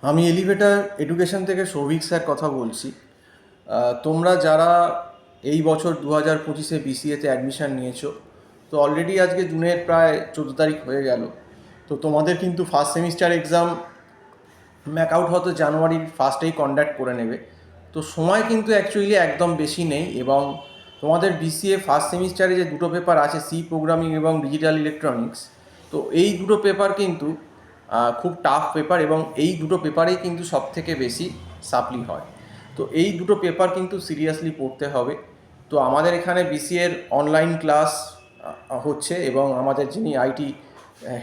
আমি elevator education থেকে Souvik sir কথা বলছি। তোমরা যারা এই বছর 2025-এ বিসিএতে অ্যাডমিশান নিয়েছো, তো অলরেডি আজকে জুনের প্রায় 14 তারিখ হয়ে গেল। তো তোমাদের কিন্তু ফার্স্ট সেমিস্টার এক্সাম ম্যাকআউট হয়তো জানুয়ারির ফার্স্টেই কন্ডাক্ট করে নেবে। তো সময় কিন্তু অ্যাকচুয়ালি একদম বেশি নেই, এবং তোমাদের বিসিএ ফার্স্ট সেমিস্টারে যে দুটো পেপার আছে, সি প্রোগ্রামিং এবং ডিজিটাল ইলেকট্রনিক্স, তো এই দুটো পেপার কিন্তু খুব টাফ পেপার, এবং এই দুটো পেপারেই কিন্তু সবথেকে বেশি সাপ্লি হয়। তো এই দুটো পেপার কিন্তু সিরিয়াসলি পড়তে হবে। তো আমাদের এখানে বিসিএর অনলাইন ক্লাস হচ্ছে, এবং আমাদের যিনি আইটি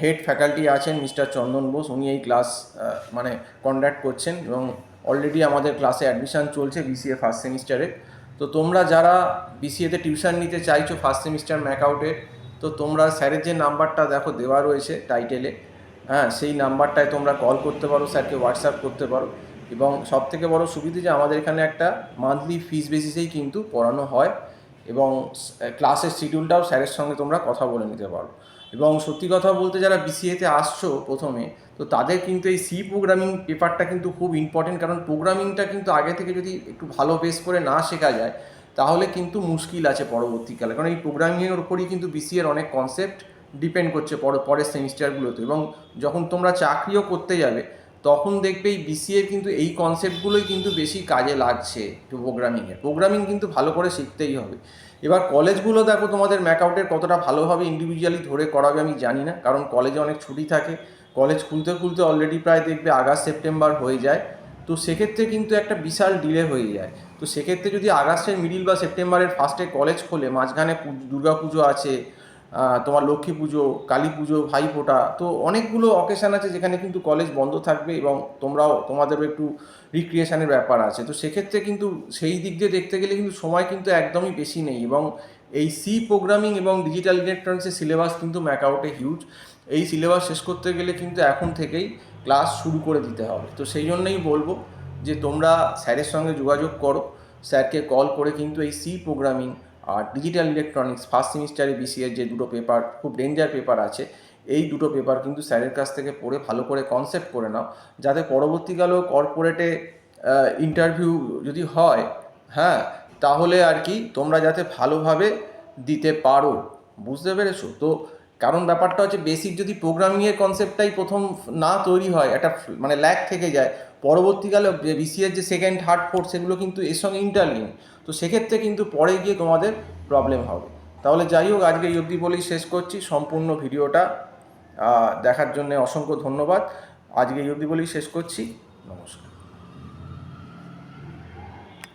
হেড ফ্যাকাল্টি আছেন মিস্টার চন্দন বোস, উনি এই ক্লাস মানে কন্ডাক্ট করছেন, এবং অলরেডি আমাদের ক্লাসে অ্যাডমিশান চলছে বিসিএ ফার্স্ট সেমিস্টারে। তো তোমরা যারা বিসিএতে টিউশন নিতে চাইছো ফার্স্ট সেমিস্টার ম্যাকআউটের, তো তোমরা স্যারের যে নাম্বারটা দেখো দেওয়া রয়েছে টাইটেলে, হ্যাঁ, সেই নাম্বারটায় তোমরা কল করতে পারো, স্যারকে হোয়াটসঅ্যাপ করতে পারো। এবং সবথেকে বড় সুবিধে যে আমাদের এখানে একটা মান্থলি ফিস বেসিসেই কিন্তু পড়ানো হয়, এবং ক্লাসের শিডিউলটাও স্যারের সঙ্গে তোমরা কথা বলে নিতে পারো। এবং সত্যি কথা বলতে, যারা বিসিএতে আসছো প্রথমে, তো তাদের কিন্তু এই সি প্রোগ্রামিং পেপারটা কিন্তু খুব ইম্পর্টেন্ট, কারণ প্রোগ্রামিংটা কিন্তু আগে থেকে যদি একটু ভালো বেস করে না শেখা যায়, তাহলে কিন্তু মুশকিল আছে পরবর্তীকালে। কারণ এই প্রোগ্রামিংয়ের ওপরই কিন্তু বিসিএর অনেক কনসেপ্ট ডিপেন্ড করছে পরের সেমিস্টারগুলোতে। এবং যখন তোমরা চাকরিও করতে যাবে, তখন দেখবে এই বিসিএর কিন্তু এই কনসেপ্টগুলোই কিন্তু বেশি কাজে লাগছে। প্রোগ্রামিং কিন্তু ভালো করে শিখতেই হবে। এবার কলেজগুলো দেখো, তোমাদের ম্যাকআউটের কতটা ভালোভাবে ইন্ডিভিজুয়ালি ধরে করাবে আমি জানি না, কারণ কলেজে অনেক ছুটি থাকে। কলেজ খুলতে খুলতে অলরেডি প্রায় দেখবে আগস্ট সেপ্টেম্বর হয়ে যায়। তো সেক্ষেত্রে কিন্তু একটা বিশাল ডিলে হয়ে যায়। তো সেক্ষেত্রে যদি আগস্টের মিডিল বা সেপ্টেম্বরের ফার্স্টে কলেজ খোলে, মাঝখানে দুর্গা পুজো আছে, তোমার লক্ষ্মী পুজো, কালী পুজো, ভাইফোঁটা, তো অনেকগুলো অকেশান আছে যেখানে কিন্তু কলেজ বন্ধ থাকবে, এবং তোমাদেরও একটু রিক্রিয়েশনের ব্যাপার আছে। তো সেক্ষেত্রে কিন্তু সেই দিক দিয়ে দেখতে গেলে কিন্তু সময় কিন্তু একদমই বেশি নেই। এবং এই সি প্রোগ্রামিং এবং ডিজিটাল ইলেকট্রনিক্সের সিলেবাস কিন্তু ম্যাকআউটে হিউজ। এই সিলেবাস শেষ করতে গেলে কিন্তু এখন থেকেই ক্লাস শুরু করে দিতে হবে। তো সেই জন্যই বলবো যে তোমরা স্যারের সঙ্গে যোগাযোগ করো, স্যারকে কল করে কিন্তু এই সি প্রোগ্রামিং আর ডিজিটাল ইলেকট্রনিক্স ফার্স্ট সেমিস্টারে বিসিএর যে দুটো পেপার খুব ডেঞ্জার পেপার আছে, এই দুটো পেপার কিন্তু স্যারের কাছ থেকে পড়ে ভালো করে কনসেপ্ট করে নাও, যাতে পরবর্তীকালেও কর্পোরেটে ইন্টারভিউ যদি হয়, হ্যাঁ, তাহলে আর কি তোমরা যাতে ভালোভাবে দিতে পারো। বুঝতে পেরেছো তো? কারণ ব্যাপারটা হচ্ছে, বেসিক যদি প্রোগ্রামিংয়ের কনসেপ্টটাই প্রথম না তৈরি হয়, একটা মানে ল্যাগ থেকে যায়, পরবর্তীকালে বিসিএর যে সেকেন্ড থার্ড ফোর্থ সেগুলো কিন্তু এর সঙ্গে ইন্টারলিঙ্ক। তো সেক্ষেত্রে কিন্তু পরে গিয়ে তোমাদের প্রবলেম হবে। তাহলে যাই হোক, আজকে এই অবধি বলেই শেষ করছি। সম্পূর্ণ ভিডিওটা দেখার জন্য অসংখ্য ধন্যবাদ। আজকে এই অবধি বলেই শেষ করছি।